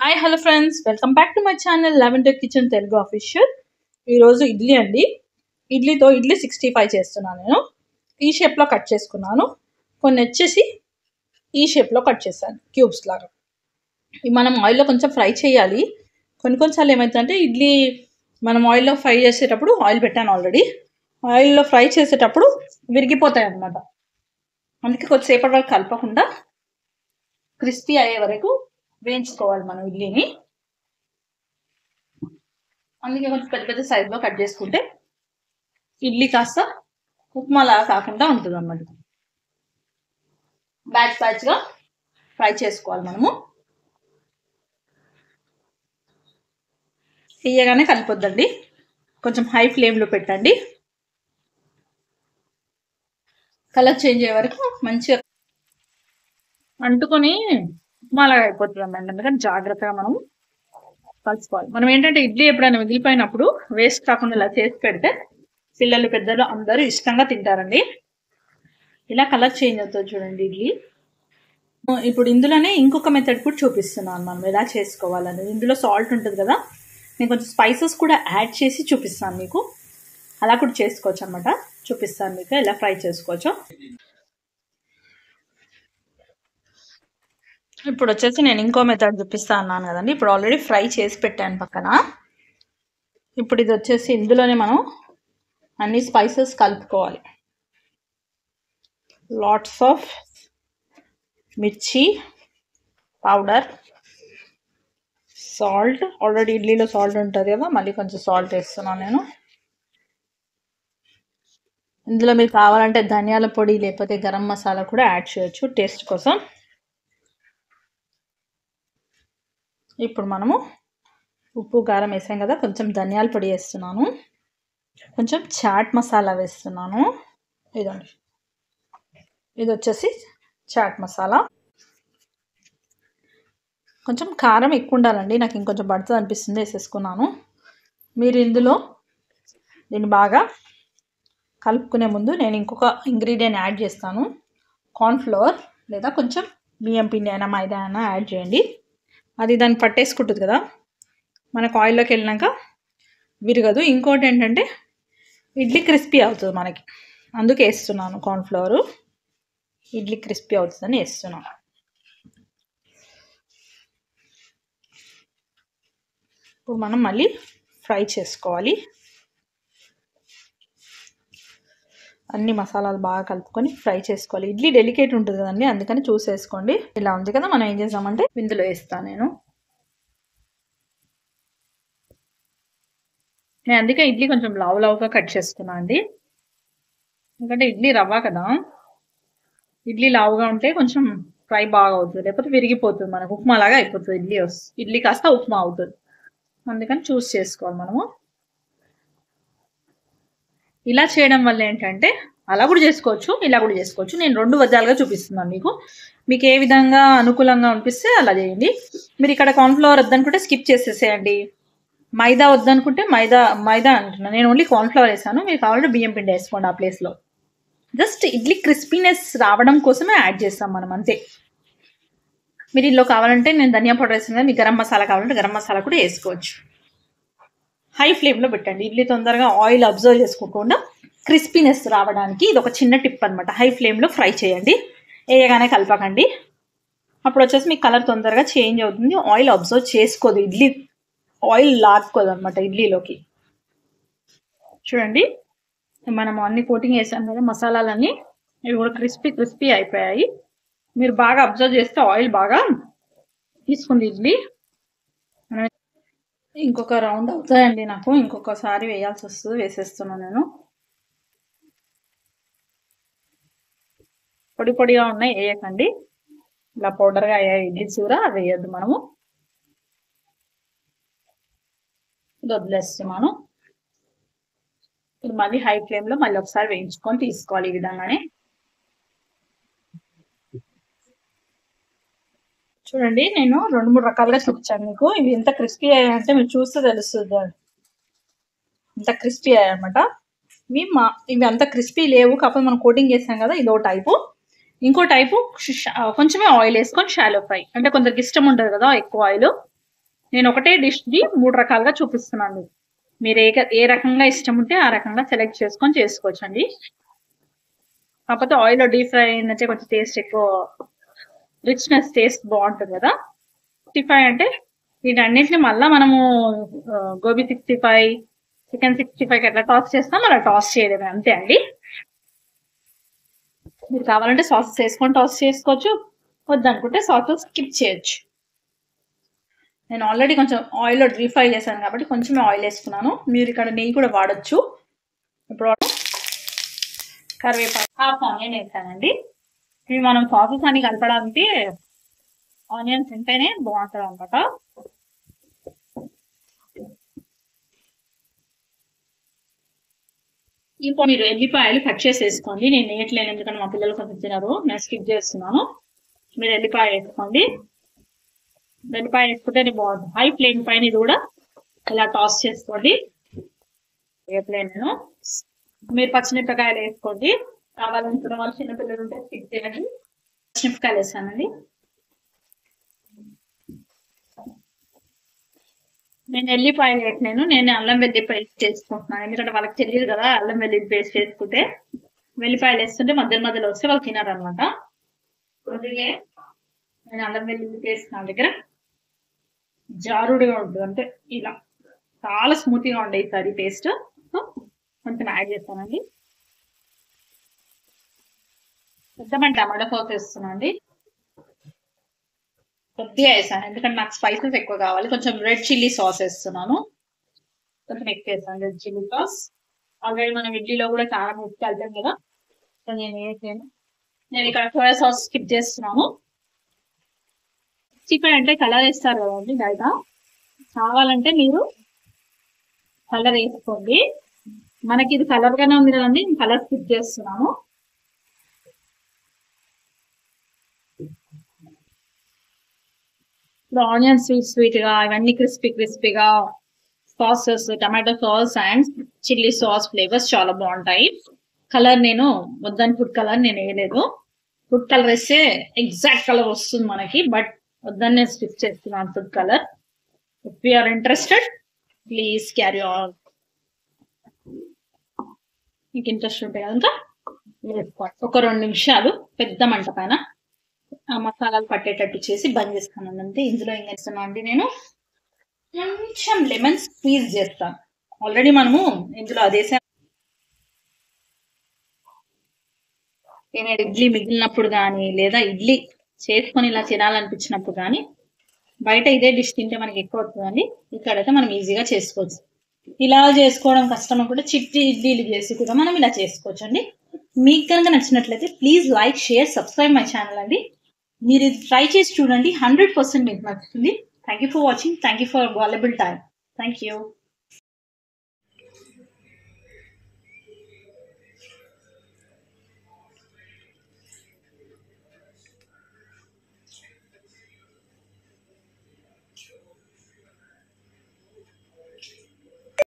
Hi hello friends, welcome back to my channel lavender kitchen Telugu official. ఈరోజు ఇడ్లీ అండి. ఇడ్లీతో ఇడ్లీ 65 చేస్తున్నాను. నేను ఈ షేప్లో కట్ చేసుకున్నాను. కొన్ని వచ్చేసి ఈ షేప్లో కట్ చేశాను, క్యూబ్స్ లాగా. మనం ఆయిల్లో కొంచెం ఫ్రై చేయాలి. కొన్నిసార్లు ఏమవుతుందంటే ఇడ్లీ మనం ఆయిల్లో ఫ్రై చేసేటప్పుడు, ఆయిల్ పెట్టాను ఆల్రెడీ, ఆయిల్లో ఫ్రై చేసేటప్పుడు విరిగిపోతాయి అన్నమాట. అందుకే కొద్దిసేపటి వరకు కలపకుండా క్రిస్పీ అయ్యే వరకు వేయించుకోవాలి మనం ఇడ్లీని. అందుకే కొంచెం పెద్ద పెద్ద సైజులో కట్ చేసుకుంటే ఇడ్లీ కాస్త ఉప్మాలాగా కాకుండా ఉంటుంది అన్నమాట. బ్యాచ్ బ్యాచ్గా ఫ్రై చేసుకోవాలి మనము. తీయగానే కలిపొద్దండి, కొంచెం హై ఫ్లేమ్లో పెట్టండి. కలర్ చేంజ్ అయ్యే వరకు మంచిగా అంటుకొని ఉప్మాలాగా అయిపోతుంది అన్నమాట. అందుకని జాగ్రత్తగా మనం కలుసుకోవాలి. మనం ఏంటంటే ఇడ్లీ ఎప్పుడైనా మిగిలిపోయినప్పుడు వేస్ట్ కాకుండా ఇలా చేసి పెడితే పిల్లలు పెద్దలు అందరూ ఇష్టంగా తింటారండి. ఇలా కలర్ చేంజ్ అవుతుంది చూడండి ఇడ్లీ. ఇప్పుడు ఇందులోనే ఇంకొక మెథడ్ కూడా చూపిస్తున్నాను మనం ఎలా చేసుకోవాలని. ఇందులో సాల్ట్ ఉంటుంది కదా, నేను కొంచెం స్పైసెస్ కూడా యాడ్ చేసి చూపిస్తాను మీకు. అలా కూడా చేసుకోవచ్చు అన్నమాట. చూపిస్తాను మీకు ఎలా ఫ్రై చేసుకోవచ్చో. ఇప్పుడు వచ్చేసి నేను ఇంకో మెథడ్ చూపిస్తా అన్నాను కదండి. ఇప్పుడు ఆల్రెడీ ఫ్రై చేసి పెట్టాను పక్కన. ఇప్పుడు ఇది వచ్చేసి ఇందులోనే మనం అన్ని స్పైసెస్ కలుపుకోవాలి. లాట్స్ ఆఫ్ మిర్చి పౌడర్, సాల్ట్, ఆల్రెడీ ఇడ్లీలో సాల్ట్ ఉంటుంది కదా, మళ్ళీ కొంచెం సాల్ట్ వేస్తున్నాను నేను. ఇందులో మీరు కావాలంటే ధనియాల పొడి లేకపోతే గరం మసాలా కూడా యాడ్ చేయొచ్చు టేస్ట్ కోసం. ఇప్పుడు మనము ఉప్పు కారం వేసాం కదా, కొంచెం ధనియాల పొడి వేస్తున్నాను, కొంచెం చాట్ మసాలా వేస్తున్నాను. ఇదండి, ఇది వచ్చేసి చాట్ మసాలా. కొంచెం కారం ఎక్కువ ఉండాలండి, నాకు ఇంకొంచెం పడుతుంది అనిపిస్తుంది, వేసేసుకున్నాను. మీరు ఇందులో దీన్ని బాగా కలుపుకునే ముందు నేను ఇంకొక ఇంగ్రీడియంట్ యాడ్ చేస్తాను. కార్న్ఫ్లవర్ లేదా కొంచెం బియ్యం పిండి అయినా మైదా అయినా యాడ్ చేయండి. అది దాన్ని పట్టేసుకుంటుంది కదా, మనకు ఆయిల్లోకి వెళ్ళినాక విరగదు. ఇంకోటి ఏంటంటే ఇడ్లీ క్రిస్పీ అవుతుంది మనకి, అందుకే వేస్తున్నాను కార్న్ఫ్లవరు. ఇడ్లీ క్రిస్పీ అవుతుందని వేస్తున్నాను. ఇప్పుడు మనం మళ్ళీ ఫ్రై చేసుకోవాలి. అన్ని మసాలాలు బాగా కలుపుకొని ఫ్రై చేసుకోవాలి. ఇడ్లీ డెలికేట్ ఉంటుంది కదండి, అందుకని చూసేసుకోండి. ఇలా ఉంది కదా, మనం ఏం చేసామంటే ఇందులో వేస్తాను నేను అందుకే ఇడ్లీ కొంచెం లావుగా కట్ చేసుకున్నాను అండి. ఎందుకంటే ఇడ్లీ రవ్వ కదా, ఇడ్లీ లావుగా ఉంటే కొంచెం ఫ్రై బాగా అవుతుంది, లేకపోతే విరిగిపోతుంది, మనకు ఉప్మా లాగా అయిపోతుంది. ఇడ్లీ కాస్త ఉప్మా అవుతుంది, అందుకని చూస్ చేసుకోవాలి మనము. ఇలా చేయడం వల్ల ఏంటంటే అలా కూడా చేసుకోవచ్చు, ఇలా కూడా చేసుకోవచ్చు. నేను రెండు విధాలుగా చూపిస్తున్నాను మీకు ఏ విధంగా అనుకూలంగా అనిపిస్తే అలా చేయండి. మీరు ఇక్కడ కార్న్ఫ్లవర్ వద్దనుకుంటే స్కిప్ చేసేసేయండి. మైదా వద్దనుకుంటే మైదా అంటున్నాను, నేను ఓన్లీ కార్న్ఫ్లవర్ వేసాను. మీరు కావాలంటే బియ్యం పిండి వేసుకోండి ఆ ప్లేస్లో. జస్ట్ ఇడ్లీ క్రిస్పీనెస్ రావడం కోసమే యాడ్ చేస్తాం మనం, అంతే. మీరు ఇందులో కావాలంటే నేను ధనియా పౌడర్ వేసాను కదా, మీకు గరం మసాలా కావాలంటే గరం మసాలా కూడా వేసుకోవచ్చు. హై ఫ్లేమ్లో పెట్టండి. ఇడ్లీ తొందరగా ఆయిల్ అబ్జర్వ్ చేసుకోకుండా క్రిస్పీనెస్ రావడానికి ఇది ఒక చిన్న టిప్ అనమాట. హై ఫ్లేమ్లో ఫ్రై చేయండి, వేయగానే కలపకండి. అప్పుడు వచ్చేసి మీకు కలర్ తొందరగా చేంజ్ అవుతుంది. ఆయిల్ అబ్జర్వ్ చేసుకోదు, ఇడ్లీ ఆయిల్ లాక్కోదు అనమాట ఇడ్లీలోకి. చూడండి, మనం అన్ని కోటింగ్ వేసాం కదా మసాలాలన్నీ, ఇవి కూడా క్రిస్పీ అయిపోయాయి. మీరు బాగా అబ్జర్వ్ చేస్తే ఆయిల్ బాగా తీసుకుంది ఇడ్లీ. ఇంకొక రౌండ్ అవుతాయండి నాకు, ఇంకొకసారి వేయాల్సి వస్తుంది, వేసేస్తున్నాను నేను. పొడిగా ఉన్నాయి వేయకండి, ఇలా పౌడర్గా అయ్యాయి ఇడ్లీ చూర, అవి వేయద్దు మనము. ఇది వదిలేస్తున్నాను. ఇది మళ్ళీ హై ఫ్లేమ్లో మళ్ళీ ఒకసారి వేయించుకొని తీసుకోవాలి ఈ విధంగానే. చూడండి, నేను 2-3 రకాలుగా చూపించాను మీకు. ఇవి ఎంత క్రిస్పీ అయ్యాయంటే మీరు చూస్తే తెలుస్తుంది, ఎంత క్రిస్పీ అయ్యాయన్నమాట. ఇవి అంత క్రిస్పీ లేవు, కాకపోతే మనం కోటింగ్ చేసాం కదా, ఇదో టైపు. ఇంకో టైపు కొంచెమే ఆయిల్ వేసుకొని షాలో ఫ్రై, అంటే కొందరికి ఇష్టం ఉంటుంది కదా ఎక్కువ ఆయిల్, నేను ఒకటే డిష్ని 3 రకాలుగా చూపిస్తున్నాను. మీరు ఏ రకంగా ఇష్టం ఉంటే ఆ రకంగా సెలెక్ట్ చేసుకొని చేసుకోవచ్చండి. కాకపోతే ఆయిల్లో డీప్ ఫ్రై అయిందంటే కొంచెం టేస్ట్ ఎక్కువ రిచ్నెస్ టేస్ట్ బాగుంటుంది కదా. 65 అంటే వీటన్నిటిని మళ్ళీ మనము గోబీ 65, చికెన్ 65కి ఎట్లా టాస్ చేస్తాం అలా టాస్ చేయడమే, అంతే అండి. మీరు కావాలంటే సాసెస్ వేసుకొని టాస్ చేసుకోవచ్చు, వద్దనుకుంటే సాసెస్ స్కిప్ చేయొచ్చు. నేను ఆల్రెడీ కొంచెం ఆయిల్లో డీప్ ఫ్రై చేశాను కాబట్టి కొంచెం ఆయిల్ వేసుకున్నాను. మీరు ఇక్కడ నెయ్యి కూడా వాడచ్చు. ఇప్పుడు కరివేపాకు, హాఫ్ ఆనియన్ వేసానండి. ఇవి మనం సాసెస్ అని కలపడానికి ఆనియన్స్ ఉంటేనే బాగుంటుంది అనమాట. ఇప్పుడు మీరు ఎల్లిపాయలు కట్ చేసి వేసుకోండి. నేను వేయట్లేను ఎందుకంటే మా పిల్లలు కొంచెం తినరు, నేను స్కిప్ చేస్తున్నాను. మీరు ఎల్లిపాయ వేసుకోండి. ఎల్లిపాయ వేసుకుంటే బాగుంటుంది. హై ఫ్లేమ్ పైన ఇది కూడా ఇలా టాస్ చేసుకోండి. వేయట్లేను. మీరు పచ్చిమిరపకాయలు వేసుకోండి. కావాలనుకున్న వాళ్ళు చిన్నపిల్లలు ఉంటే స్కిప్ చేయండి. పచ్చిమిరపకాయలు వేసానండి. నేను ఎల్లిపాయలు వేసినాను. నేను అల్లం వెల్లి పేస్ట్ చేసుకుంటున్నాను ఎందుకంటే వాళ్ళకి తెలియదు కదా అల్లం వెల్లి పేస్ట్ వేసుకుంటే. వెల్లిపాయలు వేస్తుంటే మధ్యలో వస్తే వాళ్ళు తినరు అనమాట. అందుకే నేను అల్లం వెల్లుల్లి పేస్ట్ నా దగ్గర జారుడుగా ఉంటుంది, అంటే ఇలా చాలా స్మూత్గా ఉండే ఈసారి పేస్ట్ కొంచెం యాడ్ చేస్తానండి. పెద్దమంటే టమాటా సాస్ వేస్తున్నాను అండి. కొద్దిగా వేసాను ఎందుకంటే నాకు స్పైసెస్ ఎక్కువ కావాలి. కొంచెం రెడ్ చిల్లీ సాస్ వేస్తున్నాను, కొంచెం ఎక్కువ వేసాను రెడ్ చిల్లీ సాస్. ఆల్రెడీ మనం ఇడ్లీలో కూడా కారం ఉప్పు కలిపాం కదా, నేను వేసాను. నేను ఇక్కడ సోయా సాస్ స్కిప్ చేస్తున్నాను. చికెన్ అంటే కలర్ వేస్తారు కదండి బయట, కావాలంటే మీరు కలర్ వేసుకోండి. మనకి ఇది కలర్ గానే ఉంది కదండి, కలర్ స్కిప్ చేస్తున్నాను. ఇప్పుడు ఆనియన్ స్వీట్ గా, ఇవన్నీ క్రిస్పీగా sauces, tomato sauce and chilli sauce flavours చాలా బాగుంటాయి. కలర్ నేను వద్దని ఫుడ్ కలర్ నేను వేయలేదు. ఫుడ్ కలర్ వేస్తే ఎగ్జాక్ట్ కలర్ వస్తుంది మనకి, బట్ వద్దని నేను స్కిప్ చేస్తున్నాను food colour. If you are interested please carry on. మీకు ఇంట్రెస్ట్ ఉంటే కనుక వేసుకోండి. ఒక 2 నిమిషాలు పెద్ద మంట పైన ఆ మసాలాలు పట్టేటట్టు చేసి బంద్ చేస్తాను అంతే. ఇందులో ఏం చేస్తున్నాను అండి, నేను కొంచెం లెమన్ స్క్వీజ్ చేస్తాను. ఆల్రెడీ మనము ఇందులో అదేసా. నేను ఇడ్లీ మిగిలినప్పుడు కానీ లేదా ఇడ్లీ చేసుకొని ఇలా తినాలనిపించినప్పుడు కానీ, బయట ఇదే డిష్ తింటే మనకి ఎక్కువ అవుతుందండి. ఇక్కడైతే మనం ఈజీగా చేసుకోవచ్చు. ఇలా చేసుకోవడం కష్టం అనుకుంటే చిట్టి ఇడ్లీలు చేసి కూడా మనం ఇలా చేసుకోవచ్చు అండి. మీకు కనుక నచ్చినట్లయితే please like, share, subscribe my channel అండి. మీరు ఇది ట్రై చేసి చూడండి, 100% మీకు నచ్చుతుంది. Thank you for watching. Thank you for valuable time. Thank you.